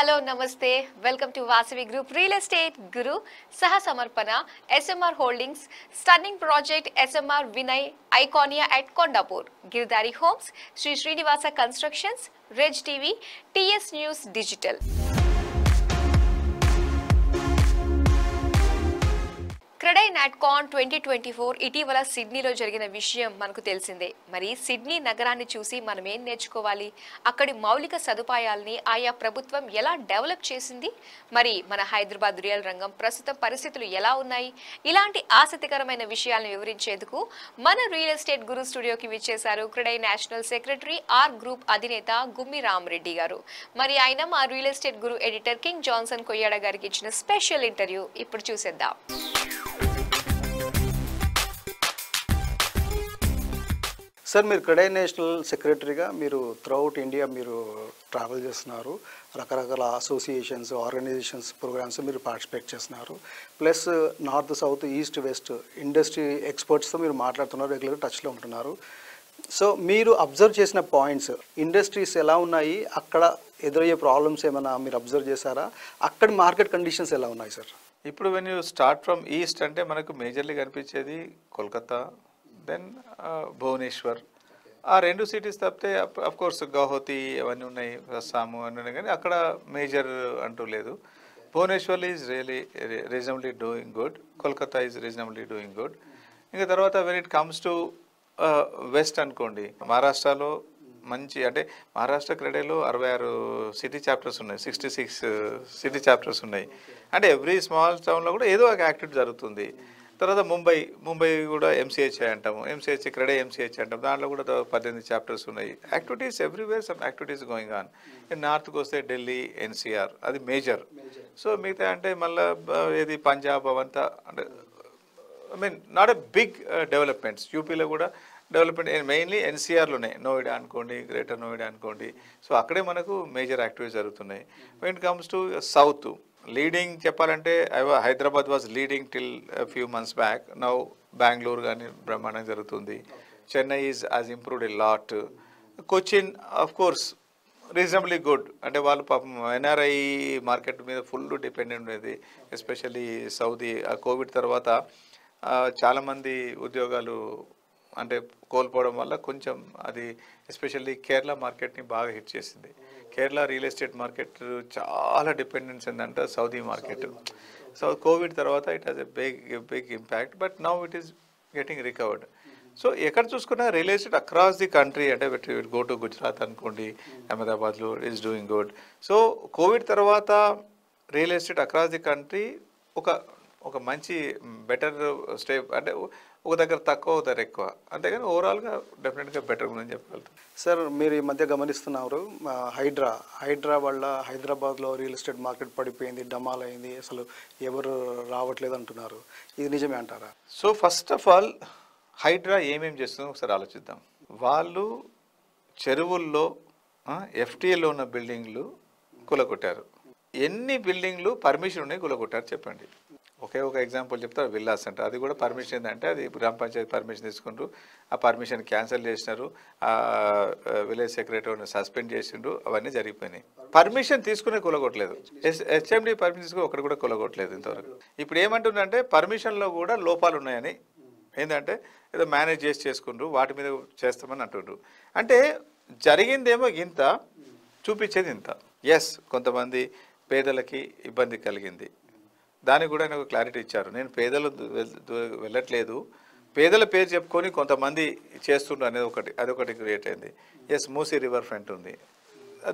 Hello, Namaste. Welcome to Vasavi Group Real Estate Guru Saha Samarpana SMR Holdings Stunning Project SMR Vinay Iconia at Kondapur Girdhari Homes Sri Srinivasa Constructions Reg TV TS News Digital. CREDAI నాట్కాన్ 2024 ఇటీవల సిడ్నీలో జరిగిన విషయం మనకు తెలిసిందే. మరి Sydney నగరాన్ని చూసి మనం ఏం నేర్చుకోవాలి? అక్కడి మౌలిక సదుపాయాలని ఆయా ప్రభుత్వం ఎలా డెవలప్ చేసింది? మరి మన హైదరాబాద్ రియల్ రంగం ప్రస్తుతం పరిస్థితులు ఎలా ఉన్నాయి? ఇలాంటి ఆసక్తికరమైన విషయాలను వివరించేందుకు మన రియల్ ఎస్టేట్ గురు స్టూడియోకి విచ్చేశారు CREDAI national secretary R group అధినేత గుమ్మి రామరెడ్డి గారు. మరి ఆయన మా real estate guru editor king johnson Koyyada గారికి ఇచ్చిన స్పెషల్ ఇంటర్వ్యూ ఇప్పుడు చూసేద్దాం. సార్, మీరు క్రెడై నేషనల్ సెక్రటరీగా మీరు త్రూఅవుట్ ఇండియా మీరు ట్రావెల్ చేస్తున్నారు. రకరకాల అసోసియేషన్స్, ఆర్గనైజేషన్స్, ప్రోగ్రామ్స్ మీరు పార్టిసిపేట్ చేస్తున్నారు. Plus north, south, east, west industry ఎక్స్పర్ట్స్తో మీరు మాట్లాడుతున్నారు, రెగ్యులర్గా టచ్లో ఉంటున్నారు. సో మీరు అబ్జర్వ్ చేసిన పాయింట్స్, ఇండస్ట్రీస్ ఎలా ఉన్నాయి, అక్కడ ఎదురయ్యే ప్రాబ్లమ్స్ ఏమైనా మీరు అబ్జర్వ్ చేశారా? అక్కడి మార్కెట్ కండిషన్స్ ఎలా ఉన్నాయి సార్? ఇప్పుడు when you start from east అంటే మనకు మేజర్లీ కనిపించేది కోల్కతా, దెన్ భువనేశ్వర్. ఆ రెండు సిటీస్ తప్పితే అఫ్కోర్స్ గౌహతి అవన్నీ ఉన్నాయి, అస్సాము అన్నీ ఉన్నాయి, కానీ అక్కడ మేజర్ అంటూ లేదు. Bhubaneswar is reasonably doing good, Kolkata is reasonably doing good. ఇంకా తర్వాత when it comes to west అనుకోండి, మహారాష్ట్రలో మంచి, అంటే మహారాష్ట్ర క్రెడైలో 66 సిటీ చాప్టర్స్ ఉన్నాయి, 66 సిటీ చాప్టర్స్ ఉన్నాయి. అంటే ఎవ్రీ స్మాల్ టౌన్లో కూడా ఏదో ఒక యాక్టివిటీ జరుగుతుంది. తర్వాత ముంబై కూడా ఎంసీహెచ్ఐ అంటాము, ఎంసీహెచ్ఐ క్రెడై ఎంసీహెచ్ అంటాము, దాంట్లో కూడా 18 చాప్టర్స్ ఉన్నాయి. Activities everywhere some activities going on. నార్త్కి వస్తే ఢిల్లీ, ఎన్సీఆర్ అది మేజర్. సో మిగతా అంటే మళ్ళీ ఏది పంజాబ్ అవంతా, అంటే I mean not a big developments. యూపీలో కూడా డెవలప్మెంట్ మెయిన్లీ ఎన్సీఆర్లోనే, నోయిడా అనుకోండి, గ్రేటర్ నోయిడా అనుకోండి. సో అక్కడే మనకు మేజర్ యాక్టివిటీస్ జరుగుతున్నాయి. When it comes to south, leading చెప్పాలంటే Hyderabad was leading till few months back. Now Bengaluru కానీ బ్రహ్మాండంగా జరుగుతుంది. Chennai is has improved a lot. Cochin of course reasonably good, అంటే వాళ్ళు పాపం ఎన్ఆర్ఐ మార్కెట్ మీద ఫుల్ డిపెండెంట్ ఉండేది, ఎస్పెషల్లీ సౌదీ. కోవిడ్ తర్వాత చాలామంది ఉద్యోగాలు అంటే కోల్పోవడం వల్ల కొంచెం అది ఎస్పెషల్లీ కేరళ మార్కెట్ని బాగా హిట్ చేసింది. కేరళ రియల్ ఎస్టేట్ మార్కెట్ చాలా డిపెండెన్స్ ఏంటంటే సౌదీ మార్కెట్. సో కోవిడ్ తర్వాత it has a big impact, but now it is getting recovered. So ఎక్కడ చూసుకున్నా real estate across the country, అంటే గో టు గుజరాత్ అనుకోండి, అహ్మదాబాద్లో is doing good. So Covid తర్వాత real estate across the country ఒక మంచి better స్టేప్, అంటే ఒక దగ్గర తక్కువ, ఒక దగ్గర ఎక్కువ, అంతేగాని ఓవరాల్గా డెఫినెట్గా బెటర్ ఉందని చెప్పగలుగుతాం. సార్, మీరు ఈ మధ్య గమనిస్తున్నారు హైడ్రా వల్ల హైదరాబాద్లో రియల్ ఎస్టేట్ మార్కెట్ పడిపోయింది, డమాల్ అయింది, అసలు ఎవరు రావట్లేదు అంటున్నారు. ఇది నిజమే అంటారా? So first of all HYDRAA ఏమేమి చేస్తుందో ఒకసారి ఆలోచిద్దాం. వాళ్ళు చెరువుల్లో ఎఫ్టీఏలో ఉన్న బిల్డింగ్లు కూలగొట్టారు. ఎన్ని బిల్డింగ్లు పర్మిషన్ ఉన్నాయి కూలగొట్టారు చెప్పండి. ఒక ఎగ్జాంపుల్ చెప్తారు, విల్లాస్ అంటారు. అది కూడా పర్మిషన్ ఏంటంటే అది గ్రామ పంచాయతీ పర్మిషన్ తీసుకుంటారు, ఆ పర్మిషన్ క్యాన్సిల్ చేసినారు, ఆ విలేజ్ సెక్రటరీని సస్పెండ్ చేసిండ్రు, అవన్నీ జరిగిపోయినాయి. పర్మిషన్ తీసుకునే కూలగొట్టలేదు, హెచ్ఎండి పర్మిషన్ తీసుకుని ఒకటి కూడా కూలగొట్టలేదు ఇంతవరకు. ఇప్పుడు ఏమంటుందంటే పర్మిషన్లో కూడా లోపాలు ఉన్నాయని, ఏంటంటే ఏదో మేనేజ్ చేసుకుంటారు, వాటి మీద చేస్తామని అంటుండ్రు. అంటే జరిగిందేమో ఇంత, చూపించేది ఇంత. ఎస్, కొంతమంది పేదలకి ఇబ్బంది కలిగింది, దానికి కూడా ఆయన ఒక క్లారిటీ ఇచ్చారు. నేను పేదలు వెళ్ళట్లేదు, పేదల పేరు చెప్పుకొని కొంతమంది చేస్తుండ్రు అనేది అదొకటి క్రియేట్ అయింది. ఎస్, మూసీ రివర్ ఫ్రంట్ ఉంది,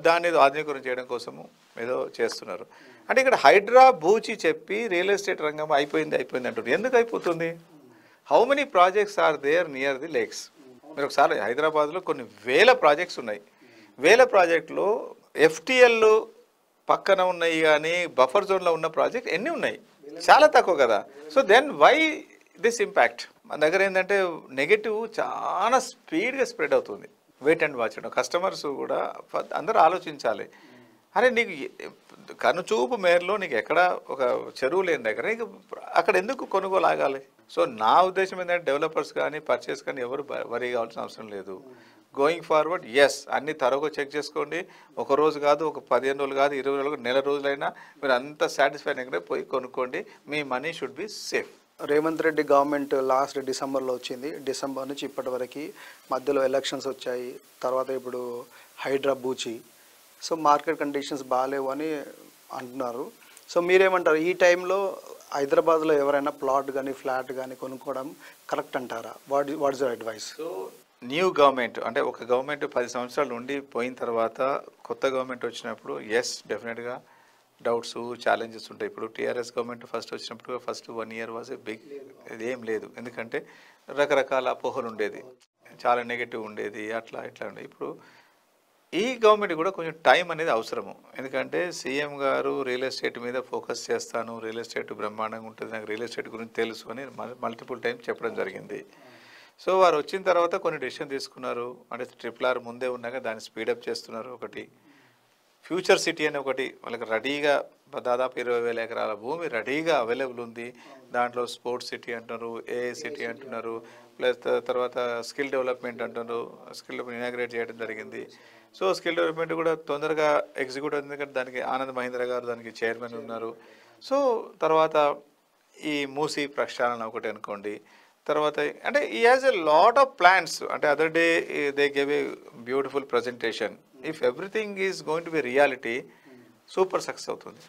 దాన్ని ఏదో ఆధునీకరణ చేయడం కోసము ఏదో చేస్తున్నారు. అంటే ఇక్కడ హైడ్రా బూచి చెప్పి రియల్ ఎస్టేట్ రంగం అయిపోయింది అంటారు. ఎందుకు అయిపోతుంది? How many projects are there near the lakes? మీరు ఒకసారి హైదరాబాద్లో కొన్ని వేల ప్రాజెక్ట్స్ ఉన్నాయి. వేల ప్రాజెక్టులో ఎఫ్టీఎల్ పక్కన ఉన్నాయి, కానీ బఫర్ జోన్లో ఉన్న ప్రాజెక్ట్ ఎన్ని ఉన్నాయి? చాలా తక్కువ కదా. So then why this impact? మన దగ్గర ఏంటంటే నెగటివ్ చాలా స్పీడ్గా స్ప్రెడ్ అవుతుంది. Wait and watch. కస్టమర్స్ కూడా అందరూ ఆలోచించాలి. అరే నీకు కనుచూపు మేరలో నీకు ఎక్కడ ఒక చెరువు లేని దగ్గర నీకు అక్కడ ఎందుకు కొనుగోలు ఆగాలి? సో నా ఉద్దేశం ఏంటంటే డెవలపర్స్ కానీ పర్చేస్ కానీ ఎవరు వరీ కావాల్సిన అవసరం లేదు. గోయింగ్ ఫార్వర్డ్ అన్ని తరోగా చెక్ చేసుకోండి. ఒక రోజు కాదు, ఒక 15 రోజులు కాదు, 20 రోజులు, నెల రోజులైనా మీరు అంత సాటిస్ఫైడ్గా పోయి కొనుక్కోండి. మీ money should be safe. Revanth Reddy government last డిసెంబర్లో వచ్చింది. డిసెంబర్ నుంచి ఇప్పటి వరకు మధ్యలో ఎలక్షన్స్ వచ్చాయి. తర్వాత ఇప్పుడు హైడ్రా బూచి. సో మార్కెట్ కండిషన్స్ బాగాలేవు అని అంటున్నారు. సో మీరేమంటారు, ఈ టైంలో హైదరాబాద్లో ఎవరైనా ప్లాట్ కానీ ఫ్లాట్ కానీ కొనుక్కోవడం కరెక్ట్ అంటారా? What is your advice? So new government అంటే ఒక గవర్నమెంట్ 10 సంవత్సరాలు ఉండి పోయిన తర్వాత కొత్త గవర్నమెంట్ వచ్చినప్పుడు డెఫినెట్గా డౌట్స్, ఛాలెంజెస్ ఉంటాయి. ఇప్పుడు టీఆర్ఎస్ గవర్నమెంట్ ఫస్ట్ వచ్చినప్పుడు first 1 year was a big, ఇదేం లేదు. ఎందుకంటే రకరకాల అపోహలు ఉండేది, చాలా నెగటివ్ ఉండేది, అట్లా ఇట్లా ఉండేది. ఇప్పుడు ఈ గవర్నమెంట్ కూడా కొంచెం టైం అనేది అవసరము. ఎందుకంటే సీఎం గారు రియల్ ఎస్టేట్ మీద ఫోకస్ చేస్తాను, రియల్ ఎస్టేట్ బ్రహ్మాండంగా ఉంటుంది, నాకు రియల్ ఎస్టేట్ గురించి తెలుసు అని మల్టిపుల్ టైం చెప్పడం జరిగింది. సో వారు వచ్చిన తర్వాత కొన్ని డెసిషన్ తీసుకున్నారు. అంటే RRR ముందే ఉన్నాక దాన్ని స్పీడప్ చేస్తున్నారు. ఒకటి ఫ్యూచర్ సిటీ అని ఒకటి వాళ్ళకి రెడీగా దాదాపు 20,000 ఎకరాల భూమి రెడీగా అవైలబుల్ ఉంది. దాంట్లో స్పోర్ట్స్ సిటీ అంటున్నారు, ఏఐ సిటీ అంటున్నారు, ప్లస్ తర్వాత స్కిల్ డెవలప్మెంట్ అంటున్నారు. స్కిల్ డెవలప్మెంట్ ఇనాగ్రేట్ చేయడం జరిగింది. సో స్కిల్ డెవలప్మెంట్ కూడా తొందరగా ఎగ్జిక్యూట్ అవుతుంది, ఎందుకంటే దానికి ఆనంద్ మహీంద్ర గారు దానికి చైర్మన్ ఉన్నారు. సో తర్వాత ఈ మూసీ ప్రక్షాళన ఒకటి అనుకోండి. తర్వాత అంటే ఈ has a lot of plans. అంటే other day they gave a beautiful presentation. If everything is going to be reality, super success అవుతుంది.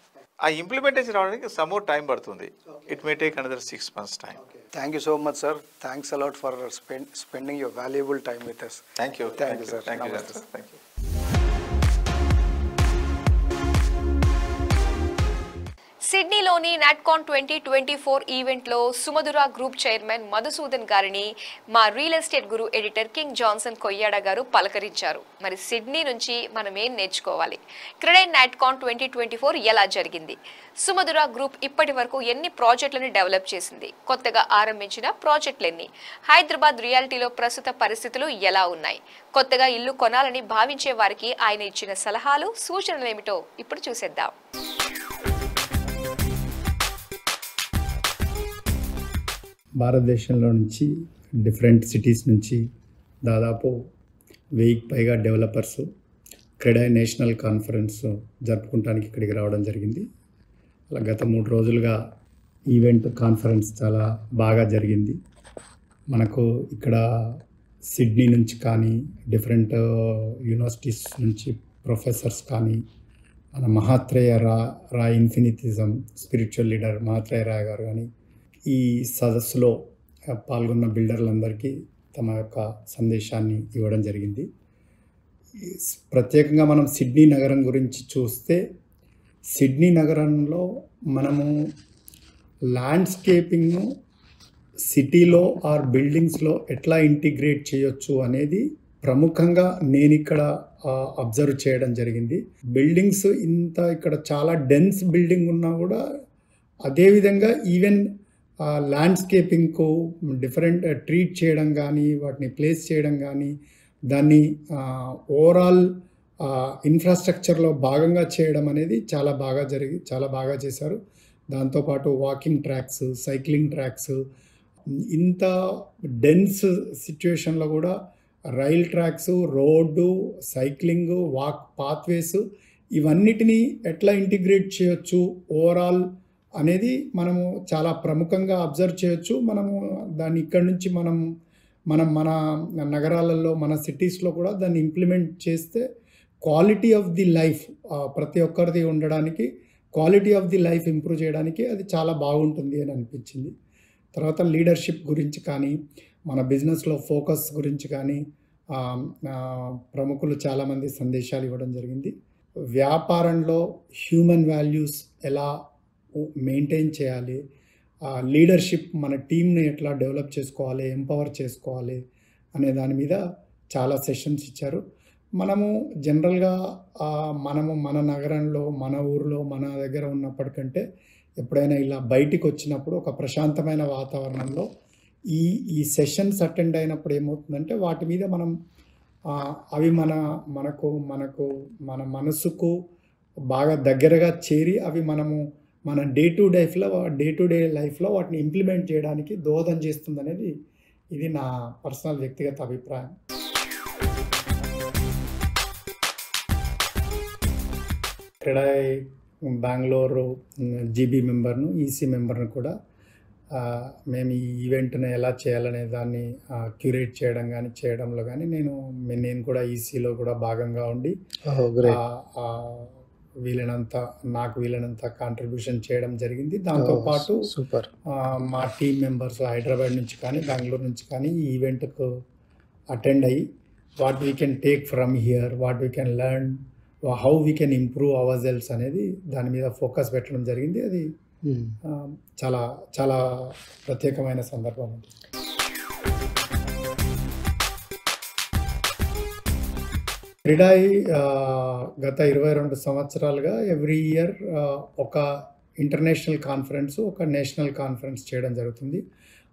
ఆ ఇంప్లిమెంటేషన్ రావడానికి సమ్ మోర్ టైం పడుతుంది. It may take another 6 months time. Thank you so much, sir. Thanks a lot for spending your valuable time with us. Thank you, sir. Thank you, Namaste. thank you. సిడ్నీలోని నాట్కాన్ 2024 ఈవెంట్లో సుమధుర group chairman Madhusudan గారిని మా real estate guru editor king johnson Koyyada గారు పలకరించారు. మరి Sydney నుంచి మనం ఏం నేర్చుకోవాలి? క్రెడైన్ నాట్కాన్ 2024 ఎలా జరిగింది? సుమధుర గ్రూప్ ఇప్పటి వరకు ఎన్ని ప్రాజెక్టులను డెవలప్ చేసింది? కొత్తగా ఆరంభించిన ప్రాజెక్టులెన్ని? హైదరాబాద్ రియాలిటీలో ప్రస్తుత పరిస్థితులు ఎలా ఉన్నాయి? కొత్తగా ఇల్లు కొనాలని భావించే వారికి ఆయన ఇచ్చిన సలహాలు, సూచనలు ఏమిటో ఇప్పుడు చూసేద్దాం. భారతదేశంలో నుంచి డిఫరెంట్ సిటీస్ నుంచి దాదాపు 1000కి పైగా డెవలపర్స్ క్రెడైన్ నేషనల్ కాన్ఫరెన్స్ జరుపుకోవడానికి ఇక్కడికి రావడం జరిగింది. అలా గత 3 రోజులుగా ఈవెంట్ కాన్ఫరెన్స్ చాలా బాగా జరిగింది. మనకు ఇక్కడ సిడ్నీ నుంచి కానీ డిఫరెంట్ యూనివర్సిటీస్ నుంచి ప్రొఫెసర్స్ కానీ మన మహాత్రేయ రాయ్ ఇన్ఫినిటిజం స్పిరిచువల్ లీడర్ మహాత్రేయ రాయ్ గారు కానీ ఈ సదస్సులో పాల్గొన్న బిల్డర్లందరికీ తమ యొక్క సందేశాన్ని ఇవ్వడం జరిగింది. ప్రత్యేకంగా మనం సిడ్నీ నగరం గురించి చూస్తే, సిడ్నీ నగరంలో మనము ల్యాండ్స్కేపింగ్ను సిటీలో ఆర్ బిల్డింగ్స్లో ఎట్లా ఇంటిగ్రేట్ చేయొచ్చు అనేది ప్రముఖంగా నేను ఇక్కడ అబ్జర్వ్ చేయడం జరిగింది. బిల్డింగ్స్ ఇక్కడ చాలా డెన్స్ బిల్డింగ్ ఉన్నా కూడా అదేవిధంగా ఈవెన్ ల్యాండ్స్కేపింగ్కు డిఫరెంట్ ట్రీట్ చేయడం కానీ, వాటిని ప్లేస్ చేయడం కానీ, దాన్ని ఓవరాల్ ఇన్ఫ్రాస్ట్రక్చర్లో భాగంగా చేయడం అనేది చాలా బాగా చేశారు. దాంతోపాటు వాకింగ్ ట్రాక్స్, సైక్లింగ్ ట్రాక్స్, ఇంత డెన్స్ సిచ్యువేషన్లో కూడా rail tracks, road, cycling, walk pathways ఇవన్నిటినీ ఎట్లా ఇంటిగ్రేట్ చేయొచ్చు ఓవరాల్ అనేది మనము చాలా ప్రముఖంగా అబ్జర్వ్ చేయొచ్చు. మనము దాన్ని ఇక్కడి నుంచి మన నగరాలలో, మన సిటీస్లో కూడా దాన్ని ఇంప్లిమెంట్ చేస్తే క్వాలిటీ ఆఫ్ ది లైఫ్ ప్రతి ఒక్కరిది ఉండడానికి, quality of the life improve చేయడానికి అది చాలా బాగుంటుంది అని అనిపించింది. తర్వాత లీడర్షిప్ గురించి కానీ, మన బిజినెస్లో ఫోకస్ గురించి కానీ ప్రముఖులు చాలామంది సందేశాలు ఇవ్వడం జరిగింది. వ్యాపారంలో హ్యూమన్ వాల్యూస్ ఎలా మెయింటైన్ చేయాలి, లీడర్షిప్ మన టీంని ఎట్లా డెవలప్ చేసుకోవాలి, ఎంపవర్ చేసుకోవాలి అనే దాని మీద చాలా సెషన్స్ ఇచ్చారు. మనము జనరల్గా మన నగరంలో, మన ఊరిలో, మన దగ్గర ఉన్నప్పటికంటే ఎప్పుడైనా ఇలా బయటికి వచ్చినప్పుడు ఒక ప్రశాంతమైన వాతావరణంలో ఈ సెషన్స్ అటెండ్ అయినప్పుడు ఏమవుతుందంటే వాటి మీద మనం అవి మనకు మన మనసుకు బాగా దగ్గరగా చేరి అవి మన డే టు డే లైఫ్లో వాటిని ఇంప్లిమెంట్ చేయడానికి దోహదం చేస్తుంది అనేది ఇది నా పర్సనల్ వ్యక్తిగత అభిప్రాయం. క్రెడాయ్ బెంగళూరు జీబీ మెంబర్ను, ఈసీ మెంబర్ను కూడా మేము ఈ ఈవెంట్ని ఎలా చేయాలనే దాన్ని క్యూరేట్ చేయడంలో కానీ నేను కూడా ఈసీలో కూడా భాగంగా ఉండి నాకు వీలైనంత కాంట్రిబ్యూషన్ చేయడం జరిగింది. దాంతోపాటు సూపర్ మా టీం మెంబర్స్ హైదరాబాద్ నుంచి కానీ బెంగళూరు నుంచి కానీ ఈ ఈవెంట్కు అటెండ్ అయ్యి what we can take from here, what we can learn, how we can improve our cells అనేది దాని మీద ఫోకస్ పెట్టడం జరిగింది. అది చాలా చాలా ప్రత్యేకమైన సందర్భం. క్రీడాయి గత 22 సంవత్సరాలుగా ఎవ్రీ ఇయర్ ఒక ఇంటర్నేషనల్ కాన్ఫరెన్స్, ఒక నేషనల్ కాన్ఫరెన్స్ చేయడం జరుగుతుంది.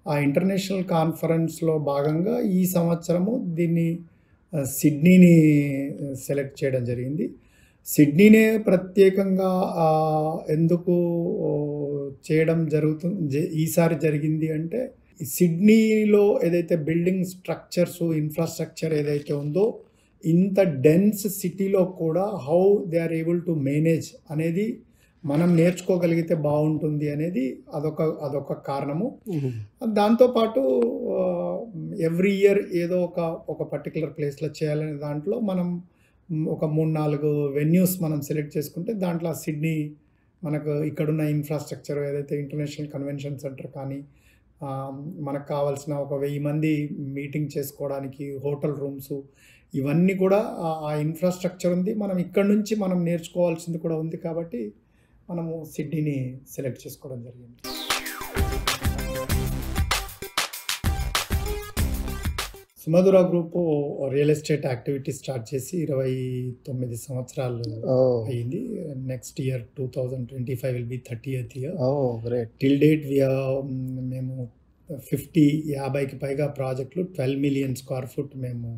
ఆ ఇంటర్నేషనల్ కాన్ఫరెన్స్లో భాగంగా ఈ సంవత్సరము దీన్ని సిడ్నీని సెలెక్ట్ చేయడం జరిగింది. సిడ్నీనే ప్రత్యేకంగా ఎందుకు చేయడం ఈసారి జరిగింది అంటే, సిడ్నీలో ఏదైతే బిల్డింగ్ స్ట్రక్చర్స్, ఇన్ఫ్రాస్ట్రక్చర్ ఏదైతే ఉందో, ఇంత డెన్స్ సిటీలో కూడా how they are able to manage అనేది మనం నేర్చుకోగలిగితే బాగుంటుంది అనేది అదొక కారణము. దాంతోపాటు ఎవ్రీ ఇయర్ ఏదో ఒక పర్టికులర్ ప్లేస్లో చేయాలనే దాంట్లో మనం ఒక 3-4 వెన్యూస్ మనం సెలెక్ట్ చేసుకుంటే దాంట్లో సిడ్నీ మనకు ఇక్కడున్న ఇన్ఫ్రాస్ట్రక్చర్ ఏదైతే ఇంటర్నేషనల్ కన్వెన్షన్ సెంటర్ కానీ, మనకు కావాల్సిన ఒక 1000 మంది మీటింగ్ చేసుకోవడానికి హోటల్ రూమ్స్, ఇవన్నీ కూడా ఆ ఇన్ఫ్రాస్ట్రక్చర్ ఉంది. మనం ఇక్కడ నుంచి మనం నేర్చుకోవాల్సింది కూడా ఉంది కాబట్టి మనము సిడ్నీని సెలెక్ట్ చేసుకోవడం జరిగింది. Sumadhura group real estate activity start చేసి 29 సంవత్సరాలు అయింది. Next year 2025 will be 30th year. Till date మేము 50కి పైగా ప్రాజెక్టులు 12 million square foot మేము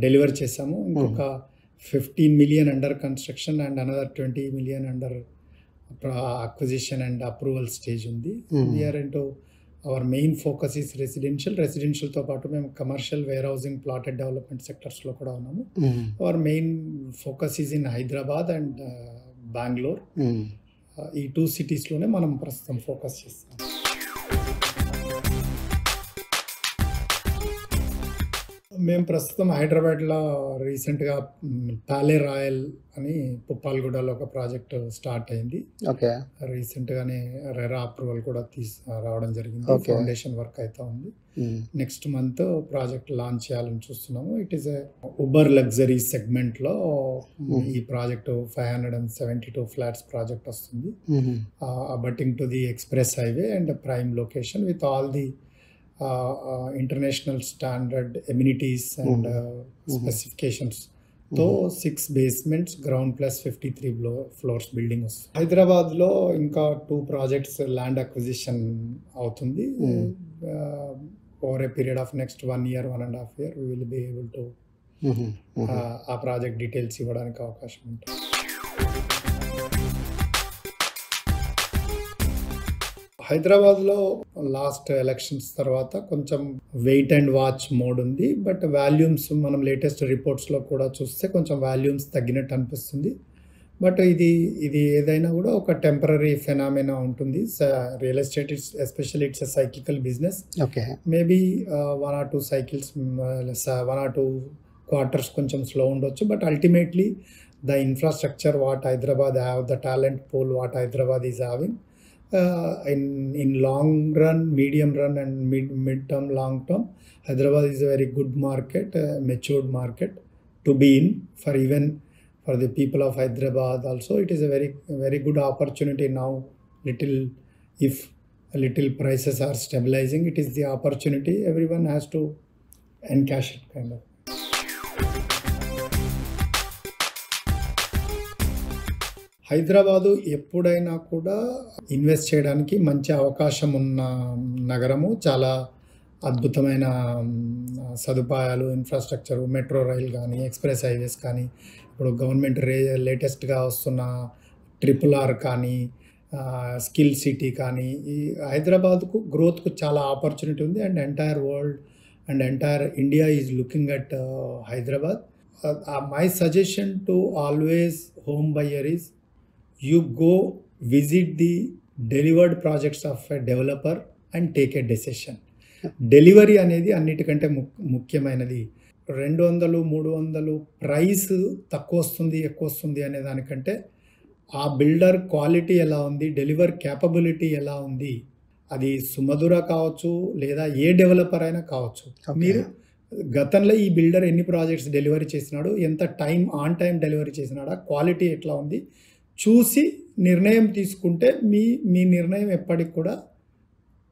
డెలివర్ చేసాము. ఇంకొక 15 million under construction and another 20 million under acquisition and approval stage ఉంది. We are into our main focus is రెసిడెన్షియల్తో పాటు మేము commercial, warehousing, plotted development సెక్టర్స్లో కూడా ఉన్నాము. Our main focus is in Hyderabad and Bengaluru. ఈ 2 cities-లోనే మనం ప్రస్తుతం ఫోకస్ చేస్తాం. మేము ప్రస్తుతం హైదరాబాద్లో రీసెంట్గా ప్యాలే రాయల్ అని పుప్పాలగూడలో ఒక ప్రాజెక్ట్ స్టార్ట్ అయింది. ఓకే, రీసెంట్గానే రెరా అప్రూవల్ కూడా రావడం జరిగింది. ఫౌండేషన్ వర్క్ అయితే ఉంది. నెక్స్ట్ మంత్ ప్రాజెక్ట్ లాంచ్ చేయాలని చూస్తున్నాము. ఇట్ ఈస్ ఉబర్ లగ్జరీ సెగ్మెంట్లో ఈ ప్రాజెక్ట్ 572 ఫ్లాట్స్ ప్రాజెక్ట్ వస్తుంది. Abutting to the express highway and prime location with all the international standard amenities and specifications. తో 6 basements, ground plus 53 floors building వస్తుంది. హైదరాబాద్లో ఇంకా 2 projects land acquisition అవుతుంది. Over a period of next 1 year, 1.5 year we will be able to ఆ project details ఇవ్వడానికి అవకాశం ఉంటుంది. హైదరాబాద్లో లాస్ట్ ఎలక్షన్స్ తర్వాత కొంచెం వెయిట్ అండ్ వాచ్ మోడ్ ఉంది. బట్ వాల్యూమ్స్ మనం లేటెస్ట్ రిపోర్ట్స్లో కూడా చూస్తే కొంచెం వాల్యూమ్స్ తగ్గినట్టు అనిపిస్తుంది. బట్ ఇది ఏదైనా కూడా ఒక టెంపరీ ఫెనామినా ఉంటుంది. Real estate especially it's a cyclical business. Okay, maybe 1 or 2 cycles, 1 or 2 quarters కొంచెం స్లో ఉండొచ్చు. But ultimately the infrastructure what Hyderabad have, the talent pool what Hyderabad is having, in long run, medium run and mid-term, long term, Hyderabad is a very good market, matured market to be in for the people of Hyderabad also. It is a very good opportunity now. If little prices are stabilizing, it is the opportunity everyone has to encash it kind of. Hyderabad ఎప్పుడైనా కూడా invest చేయడానికి మంచి అవకాశం ఉన్న నగరము. చాలా అద్భుతమైన సదుపాయాలు, ఇన్ఫ్రాస్ట్రక్చరు, మెట్రో రైల్ కానీ, ఎక్స్ప్రెస్ హైవేస్ కానీ, ఇప్పుడు గవర్నమెంట్ లేటెస్ట్గా వస్తున్న RRR కానీ, స్కిల్ సిటీ కానీ, ఈ హైదరాబాద్కు గ్రోత్కు చాలా ఆపర్చునిటీ ఉంది. And entire world and entire India is looking at Hyderabad. My suggestion to always home buyer is you go visit the delivered projects of a developer and take a decision. Delivery అనేది అన్నిటికంటే ముఖ్యమైనది. 200 300 price తక్కువ వస్తుంది ఎక్కువ వస్తుంది అనే దానికంటే ఆ బిల్డర్ క్వాలిటీ ఎలా ఉంది, డెలివర్ క్యాపబిలిటీ ఎలా ఉంది, అది సుమధుర కావచ్చు లేదా ఏ డెవలపర్ అయినా కావచ్చు. మీరు గతంలో ఈ బిల్డర్ ఎన్ని ప్రాజెక్ట్స్ డెలివరీ చేసినాడు, ఎంత ఆన్ టైం డెలివరీ చేసినాడా, క్వాలిటీ ఎట్లా ఉంది చూసి నిర్ణయం తీసుకుంటే మీ నిర్ణయం ఎప్పటికి కూడా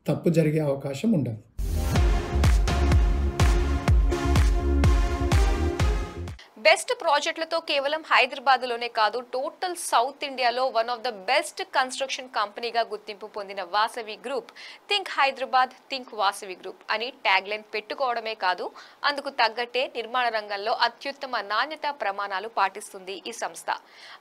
తప్పు జరిగే అవకాశం ఉండదు. బెస్ట్ ప్రాజెక్టులతో కేవలం హైదరాబాద్లోనే కాదు, టోటల్ సౌత్ ఇండియాలో one of the best construction కంపెనీగా గుర్తింపు పొందిన Vasavi group think Hyderabad, think Vasavi group అని ట్యాగ్ లైన్ పెట్టుకోవడమే కాదు, అందుకు తగ్గట్టే నిర్మాణ రంగంలో అత్యుత్తమ నాణ్యత ప్రమాణాలు పాటిస్తుంది ఈ సంస్థ.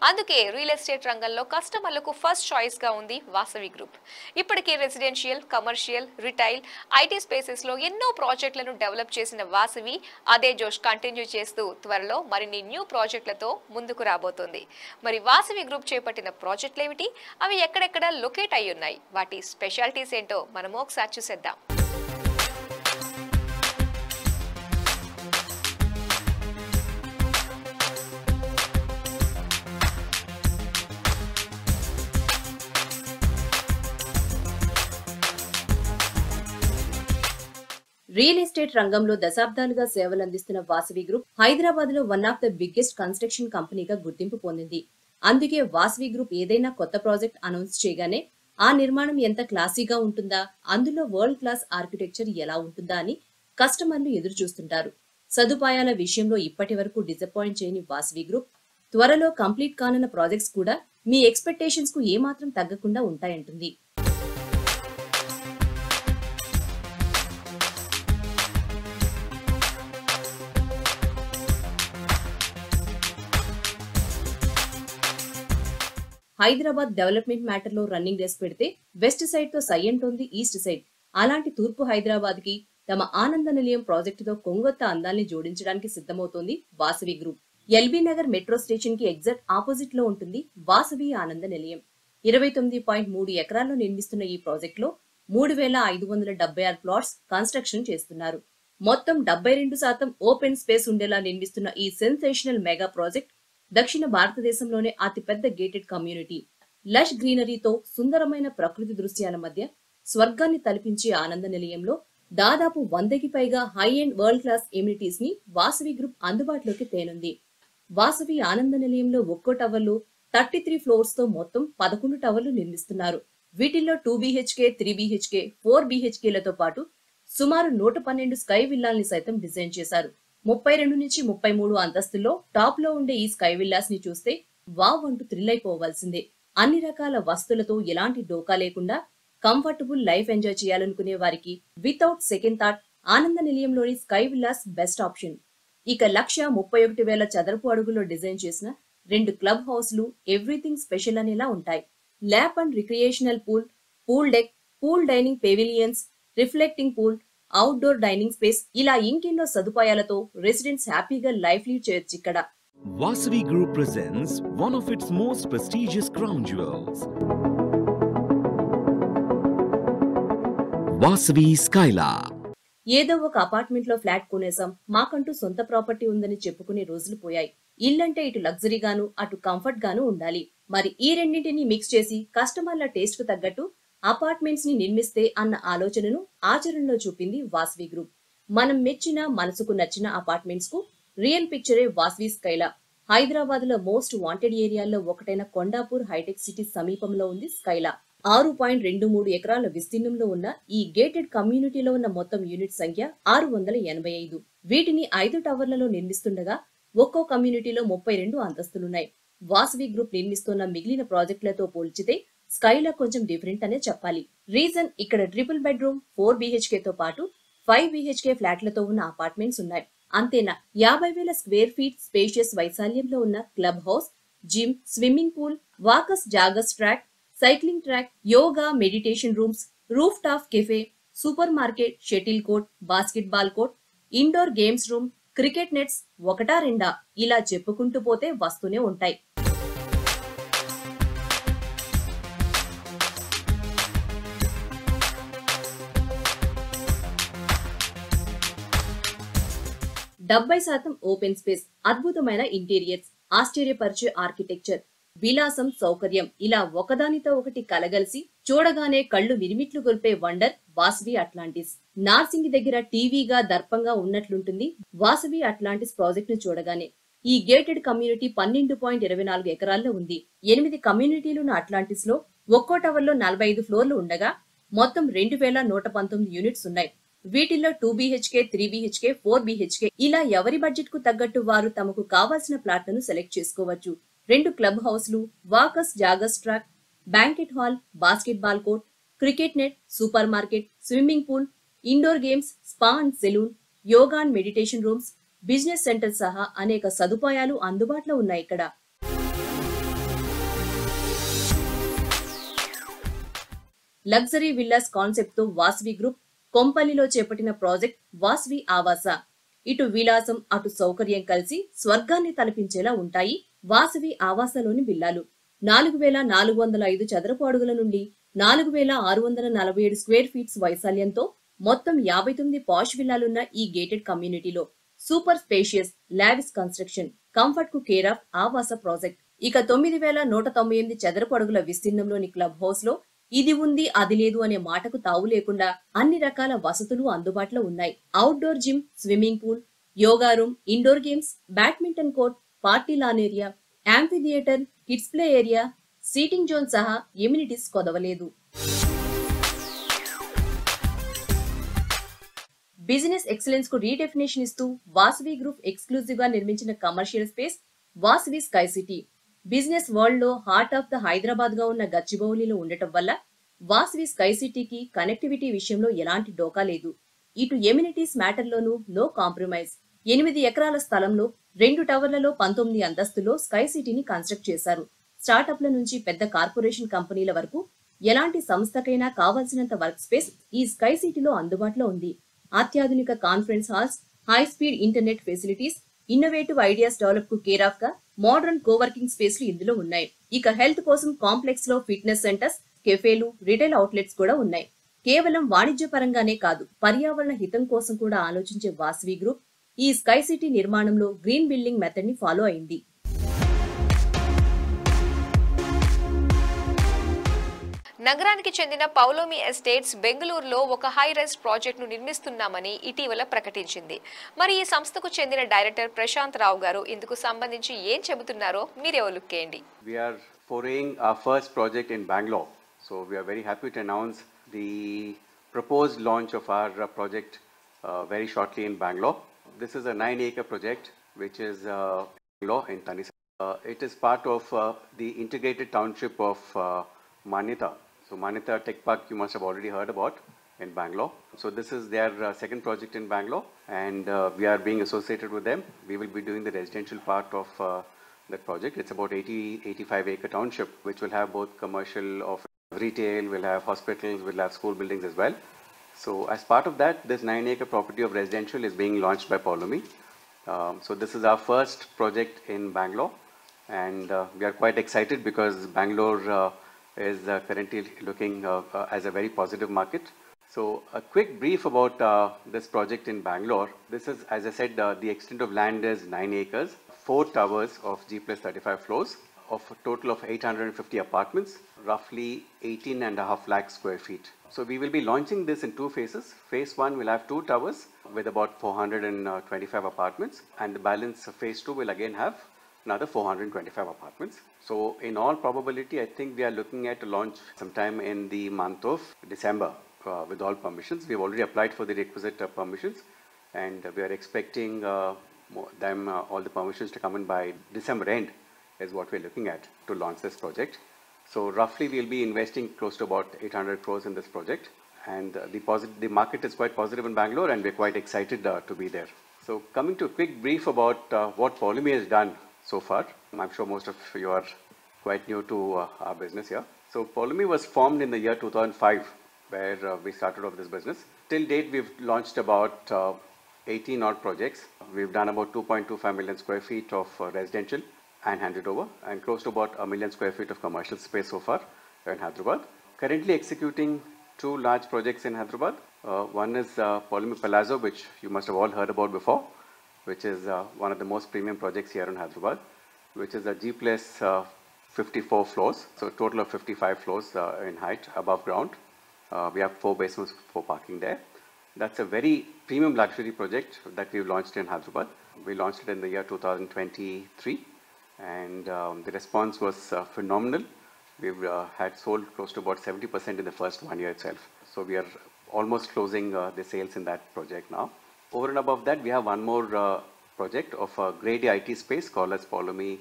అందుకే రియల్ ఎస్టేట్ రంగంలో కస్టమర్లకు ఫస్ట్ చాయిస్ గా ఉంది వాసవి గ్రూప్. ఇప్పటికే residential, commercial, retail, IT spaces లో ఎన్నో ప్రాజెక్టులను డెవలప్ చేసిన వాసవి అదే జోష్ కంటిన్యూ చేస్తూ త్వరలో మరిన్ని న్యూ ప్రాజెక్టులతో ముందుకు రాబోతుంది. మరి వాసవి గ్రూప్ చేపట్టిన ప్రాజెక్టులు ఏమిటి, అవి ఎక్కడెక్కడ లొకేట్ అయి ఉన్నాయి, వాటి స్పెషాలిటీస్ ఏంటో మనము ఒకసారి చూసేద్దాం. రియల్ ఎస్టేట్ రంగంలో దశాబ్దాలుగా సేవలందిస్తున్న వాసవి గ్రూప్ హైదరాబాద్ లో one of the biggest construction కంపెనీగా గుర్తింపు పొందింది. అందుకే వాసవి గ్రూప్ ఏదైనా కొత్త ప్రాజెక్ట్ అనౌన్స్ చేయగానే ఆ నిర్మాణం ఎంత క్లాసీగా ఉంటుందా, అందులో వరల్డ్ క్లాస్ ఆర్కిటెక్చర్ ఎలా ఉంటుందా అని కస్టమర్లు ఎదురు చూస్తుంటారు. సదుపాయాల విషయంలో ఇప్పటి వరకు డిసప్పాయింట్ చేయని వాసవి గ్రూప్ త్వరలో కంప్లీట్ కానున్న ప్రాజెక్ట్స్ కూడా మీ ఎక్స్పెక్టేషన్స్ కు ఏమాత్రం తగ్గకుండా ఉంటాయంటుంది. హైదరాబాద్ డెవలప్మెంట్ మ్యాటర్ లో రన్నింగ్ రేస్ పెడితే వెస్ట్ సైడ్ తో సై అంటోంది ఈస్ట్ సైడ్. అలాంటి తూర్పు హైదరాబాద్ కి తమ ఆనంద నిలయం ప్రాజెక్టుతో కొంగొత్త అందాల్ని జోడించడానికి సిద్ధమవుతోంది Vasavi group. LB Nagar metro station కి ఎగ్జాక్ట్ ఆపోజిట్ లో ఉంటుంది వాసవి ఆనంద నిలయం. 29.3 ఎకరాల్లో నిర్మిస్తున్న ఈ ప్రాజెక్ట్ లో 3,576 ప్లాట్స్ కన్స్ట్రక్షన్ చేస్తున్నారు. మొత్తం 72% ఓపెన్ స్పేస్ ఉండేలా నిర్మిస్తున్న ఈ సెన్సేషనల్ మెగా ప్రాజెక్ట్ దక్షిణ భారతదేశంలోనే అతిపెద్ద గేటెడ్ కమ్యూనిటీ. లష్ గ్రీనరీతో సుందరమైన ప్రకృతి దృశ్యాల మధ్య స్వర్గాన్ని తలపించే ఆనంద నిలయంలో దాదాపు 100కి పైగా high and world class amenities ని వాసవి గ్రూప్ అందుబాటులోకి తేనుంది. వాసవి ఆనంద నిలయంలో ఒక్కో టవర్లో 33 ఫ్లోర్స్ తో మొత్తం 11 టవర్లు నిర్మిస్తున్నారు. వీటిల్లో 2 BHK, 3 BHK, 4 BHKలతో పాటు సుమారు 112 స్కై విల్లాల్ని సైతం డిజైన్ చేశారు. 32 నుంచి 33 అంతస్తుల్లో టాప్ లో ఉండే ఈ స్కై విల్లాస్ ని చూస్తే వావ్ అంటూ థ్రిల్ అయిపోవాల్సిందే. అన్ని రకాల వస్తువులతో ఎలాంటి డోకా లేకుండా కంఫర్టబుల్ లైఫ్ ఎంజాయ్ చేయాలనుకునే వారికి వితౌట్ సెకండ్ థాట్ ఆనంద నిలయంలోని స్కై విల్లాస్ బెస్ట్ ఆప్షన్. ఇక 131,000 చదరపు అడుగుల్లో డిజైన్ చేసిన 2 క్లబ్ హౌస్లు ఎవ్రీథింగ్ స్పెషల్ అనేలా ఉంటాయి. Lap and recreational pool, pool deck, pool dining పెవిలియన్స్, reflecting pool, outdoor dining space, ఇలా ఇంకెన్నో సదుపాయాలతో రెసిడెంట్స్ హ్యాపీగా లైఫ్ లీడ్ చేయొచ్చు ఇక్కడ. Vasavi Group presents one of its most prestigious crown jewels, Vasavi Skyla. ఏదో ఒక అపార్ట్మెంట్ లో ఫ్లాట్ కొనేసాం, మాకంటూ సొంత ప్రాపర్టీ ఉందని చెప్పుకునే రోజులు పోయాయి. ఇల్లంటే ఇటు లగ్జరీ గాను అటు కంఫర్ట్ గాను ఉండాలి. మరి ఈ రెండింటిని మిక్స్ చేసి కస్టమర్ల టేస్ట్ కు తగ్గట్టు అపార్ట్మెంట్స్ ని నిర్మిస్తే అన్న ఆలోచనను ఆచరణలో చూపింది వాసవి గ్రూప్. మనం మెచ్చిన, మనసుకు నచ్చిన అపార్ట్మెంట్స్ కు రియల్ పిక్చరే వాసవి స్కైలా. హైదరాబాద్ లో మోస్ట్ వాంటెడ్ ఏరియాల్లో ఒకటైన కొండాపూర్ హైటెక్ సిటీ సమీపంలో ఉంది స్కైలా. 6.23 ఎకరాల విస్తీర్ణంలో ఉన్న ఈ గేటెడ్ కమ్యూనిటీలో ఉన్న మొత్తం యూనిట్ సంఖ్య 685. వీటిని 5 టవర్లలో నిర్మిస్తుండగా ఒక్కో కమ్యూనిటీలో 32 అంతస్తులున్నాయి. వాసవి గ్రూప్ నిర్మిస్తున్న మిగిలిన ప్రాజెక్టులతో పోల్చితే స్కైలా కొంచెం డిఫరెంట్ అనే చెప్పాలి. రీజన్, ఇక్కడ ట్రిపుల్ బెడ్రూమ్ 4 BHK తో పాటు 5 BHK ఫ్లాట్లతో ఉన్న అపార్ట్మెంట్స్ ఉన్నాయి. అంతేనా, 50,000 స్క్వేర్ ఫీట్ స్పేషియస్ వైశాల్యంలో ఉన్న clubhouse, gym, swimming pool, walkers joggers track, cycling track, yoga, meditation rooms, rooftop cafe, supermarket, shuttle court, basketball court, indoor games room, cricket nets, ఒకటా రెండా ఇలా చెప్పుకుంటూ పోతే వస్తూనే ఉంటాయి. 70% ఓపెన్ స్పేస్, అద్భుతమైన ఇంటీరియర్స్, ఆశ్చర్యపరిచే ఆర్కిటెక్చర్, విలాసం, సౌకర్యం ఇలా ఒకదానితో ఒకటి కలగలిసి చూడగానే కళ్ళు మిరిమిట్లు గొల్పే వండర్ వాసవి అట్లాంటిస్. నార్సింగి దగ్గర టీవీగా దర్పంగా ఉన్నట్లుంటుంది వాసవి అట్లాంటిస్ ప్రాజెక్ట్ ను చూడగానే. ఈ గేటెడ్ కమ్యూనిటీ 12.24 ఎకరాల్లో ఉంది. 8 కమ్యూనిటీలున్న అట్లాంటిస్ లో ఒక్కో టవర్ లో 45 ఫ్లోర్లు ఉండగా మొత్తం 2119 యూనిట్స్ ఉన్నాయి. వీటిల్లో 2 BHK, 3 BHK, 4 BHK ఇలా ఎవరి బడ్జెట్ కు తగ్గట్టు వారు తమకు కావాల్సిన ప్లాట్లను సెలెక్ట్ చేసుకోవచ్చు. 2 క్లబ్ హౌస్లు, walkers joggers track, banquet hall, basketball court, cricket net, supermarket, swimming pool, indoor games, spa and salon, yoga and meditation rooms, business centre సహా అనేక సదుపాయాలు అందుబాటులో ఉన్నాయి ఇక్కడ. లగ్జరీ విల్లాస్ కాన్సెప్ట్ తో వాసవి గ్రూప్ కొంపల్లిలో చేపట్టిన ప్రాజెక్ట్ వాసవి ఆవాస. ఇటు విలాసం అటు సౌకర్యం కలిసి స్వర్గాన్ని తలపించేలా ఉంటాయి వాసవి ఆవాసలోని విల్లాలు. 4405 చదరపు అడుగుల నుండి 4647 స్క్వేర్ ఫీట్స్ వైశాల్యంతో మొత్తం 59 పాష్ విల్లాలున్న ఈ గేటెడ్ కమ్యూనిటీలో సూపర్ స్పేషియస్ లావిస్ కన్స్ట్రక్షన్ కంఫర్ట్ కు కేర్ ఆఫ్ ఆవాస ప్రాజెక్ట్. ఇక 9198 చదరపు అడుగుల విస్తీర్ణంలోని క్లబ్ హౌస్ లో ఇది ఉంది అది లేదు అనే మాటకు తావు లేకుండా అన్ని రకాల వసతులు అందుబాటులో ఉన్నాయి. Outdoor gym, swimming pool, yoga room, indoor games, badminton court, party lawn area, amphitheatre, kids play area, seating zone సహా ఎమ్యూనిటీస్ కొదవలేదు. బిజినెస్ ఎక్సలెన్స్ కు రీడెఫినేషన్ ఇస్తూ వాసవి గ్రూప్ ఎక్స్క్లూజివ్ గా నిర్మించిన commercial space Vasavi sky city. Business world లో heart of the Hyderabad గా ఉన్న గచ్చిబౌలిలో ఉండటం వల్ల వాసవి స్కై సిటీకి కనెక్టివిటీ విషయంలో ఎలాంటి డోకా లేదు. ఇటు ఎమ్యూనిటీస్ మ్యాటర్ లోనూ నో కాంప్రమైజ్. 8 ఎకరాల స్థలంలో 2 టవర్లలో 19 అంతస్తులో స్కై సిటీని కన్స్ట్రక్ట్ చేశారు. స్టార్టప్ల నుంచి పెద్ద కార్పొరేషన్ కంపెనీల వరకు ఎలాంటి సంస్థకైనా కావాల్సినంత వర్క్ స్పేస్ ఈ స్కై సిటీలో అందుబాటులో ఉంది. అత్యాధునిక conference halls, high speed internet facilities, innovative ideas develop కు కేర్ ఆఫ్ గా మోడర్న్ కోవర్కింగ్ స్పేస్లు ఇందులో ఉన్నాయి. ఇక హెల్త్ కోసం కాంప్లెక్స్ లో ఫిట్నెస్ సెంటర్స్, కెఫేలు, రిటైల్ అవుట్లెట్స్ కూడా ఉన్నాయి. కేవలం వాణిజ్య పరంగానే కాదు పర్యావరణ హితం కోసం కూడా ఆలోచించే వాసవి గ్రూప్ ఈ స్కై సిటీ నిర్మాణంలో గ్రీన్ బిల్డింగ్ మెథడ్ ని ఫాలో అయింది. నగరానికి చెందిన పౌలోమి ఎస్టేట్స్ బెంగళూరులో ఒక హై రైజ్ ప్రాజెక్టును నిర్మిస్తున్నామని ఇటీవల ప్రకటించింది. మరి ఈ సంస్థకు చెందిన డైరెక్టర్ ప్రశాంత్ రావు గారు ఇందుకు సంబంధించి ఏం చెబుతున్నారో మీరే లుక్కేయండి. We are foraying our first project in Bangalore. So we are very happy to announce the proposed launch of our project very shortly in Bangalore. This is a 9-acre project which is Bangalore in Tanisa. It is part of the integrated township of Manyata. So Manyata Tech Park you must have already heard about in Bangalore. So this is their second project in Bangalore and we are being associated with them. We will be doing the residential part of that project. It's about 85 acre township which will have both commercial, office, retail, will have hospitals, will have school buildings as well. So as part of that, this 9-acre property of residential is being launched by Polomi. So this is our first project in Bangalore and we are quite excited because Bangalore is currently looking as a very positive market. So a quick brief about this project in Bangalore. This is, as I said, the extent of land is 9 acres, 4 towers of G+35 floors, of a total of 850 apartments, roughly 18.5 lakh square feet. So we will be launching this in 2 phases. Phase 1 will have 2 towers with about 425 apartments and the balance of phase 2 will again have another 425 apartments. So in all probability, I think we are looking at a launch sometime in the month of December with all permissions. We have already applied for the requisite permissions and we are expecting all the permissions to come in by December end is what we are looking at to launch this project. So roughly we will be investing close to about 800 crores in this project and the market is quite positive in Bangalore and we are quite excited to be there. So coming to a quick brief about what Polomi has done so far. I'm sure most of you are quite new to our business here. So Polomi was formed in the year 2005 where we started off this business. Till date we've launched about 18 odd projects. We've done about 2.25 million square feet of residential and handed over and close to about 1 million square feet of commercial space so far in Hyderabad. Currently executing 2 large projects in Hyderabad. One is Polomi Palazzo, which you must have all heard about before. which is one of the most premium projects here in Hyderabad, which is a G plus 54 floors, so a total of 55 floors in height above ground. We have 4 basements for parking there. That's a very premium luxury project that we've launched in Hyderabad. We launched it in the year 2023, and the response was phenomenal. We've had sold close to about 70% in the first 1 year itself. So we are almost closing the sales in that project now. Over and above that, we have one more project of a Grade A IT space called as Paulomi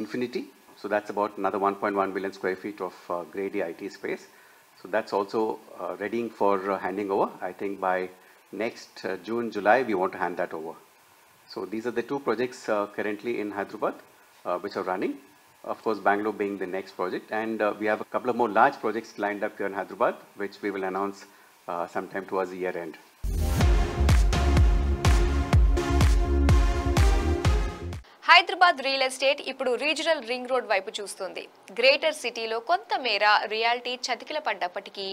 Infinity. So that's about another 1.1 billion square feet of Grade A IT space. So that's also readying for handing over. I think by next June, July, we want to hand that over. So these are the 2 projects currently in Hyderabad, which are running. Of course, Bangalore being the next project. And we have a couple of more large projects lined up here in Hyderabad, which we will announce sometime towards the year end. Hyderabad real estate ఇప్పుడు regional ring road వైపు చూస్తుంది. Greater సిటీలో కొంతమేర reality చతికిల పడ్డప్పటికీ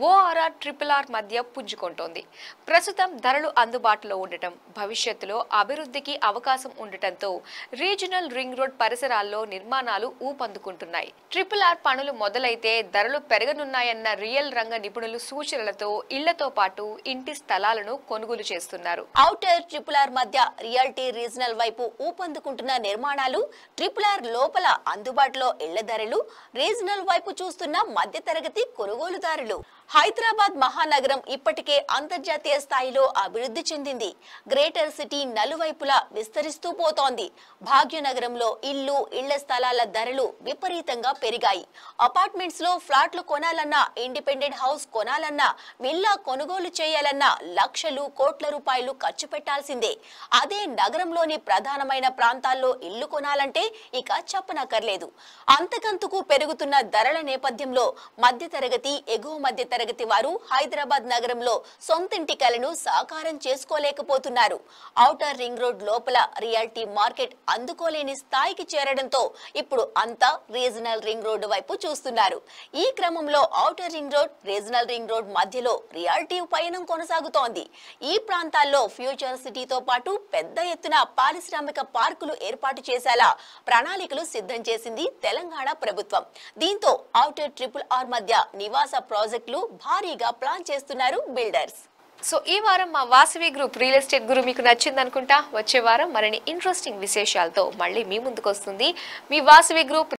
ORR RRR మధ్య పుంజుకుంటోంది. ప్రస్తుతం ధరలు అందుబాటులో ఉండటం, భవిష్యత్తులో అభివృద్ధికి అవకాశం ఉండటంతో రీజనల్ రింగ్ రోడ్ పరిసరాల్లో నిర్మాణాలు ఊపందుకుంటున్నాయి. RRR పనులు మొదలైతే ధరలు పెరగనున్నాయన్న రియల్ రంగ నిపుణులు సూచనలతో ఇళ్లతో పాటు ఇంటి స్థలాలను కొనుగోలు చేస్తున్నారు. ఔటర్ RRR మధ్య రియాలిటీ రీజనల్ వైపు ఊపందుకుంటున్న నిర్మాణాలు, RRR లోపల అందుబాటులో ఇళ్ల ధరలు, రీజనల్ వైపు చూస్తున్న మధ్యతరగతి కొనుగోలుదారులు. హైదరాబాద్ మహానగరం ఇప్పటికే అంతర్జాతీయ స్థాయిలో అభివృద్ధి చెందింది. గ్రేటర్ సిటీ నలువైపులా విస్తరిస్తూ పోతోంది. భాగ్యనగరంలో ఇళ్ల స్థలాల ధరలు విపరీతంగా పెరిగాయి. అపార్ట్మెంట్స్ లో ఫ్లాట్లు కొనాలన్నా, ఇండిపెండెంట్ హౌస్ కొనాలన్నా, విల్లా కొనుగోలు చేయాలన్నా లక్షలు కోట్ల రూపాయలు ఖర్చు పెట్టాల్సిందే. అదే నగరంలోని ప్రధానమైన ప్రాంతాల్లో ఇల్లు కొనాలంటే ఇక చెప్పనక్కర్లేదు. అంతకంతకు పెరుగుతున్న ధరల నేపథ్యంలో మధ్యతరగతి, ఎగువ మధ్యతరగతి వారు హైదరాబాద్ నగరంలో సొంతింటి కలను సాకారం చేసుకోలేకపోతున్నారు. ఔటర్ రింగ్ రోడ్ లోపల రియాలిటీ మార్కెట్ అందుకోలేని స్థాయికి చేరడంతో ఇప్పుడు అంతా రీజనల్ రింగ్ రోడ్ వైపు చూస్తున్నారు. ఈ క్రమంలో outer ring road, regional ring road మధ్యలో రియాలిటీ పయనం కొనసాగుతోంది. ఈ ప్రాంతాల్లో ఫ్యూచర్ సిటీతో పాటు పెద్ద ఎత్తున పారిశ్రామిక పార్కులు ఏర్పాటు చేసేలా ప్రణాళికలు సిద్ధం చేసింది తెలంగాణ ప్రభుత్వం. దీంతో ఔటర్ RRR మధ్య నివాస ప్రాజెక్టులు భారీగా ప్లాన్ చేస్తున్నారు బిల్డర్స్. సో ఈ వారం మా వాసవి గ్రూప్ రియల్ ఎస్టేట్ గురు మీకు నచ్చింది అనుకుంటా. వచ్చే వారం మరిన్ని ఇంట్రెస్టింగ్ విశేషాలతో మళ్ళీ మీ ముందుకు వస్తుంది మీ వాసవి గ్రూప్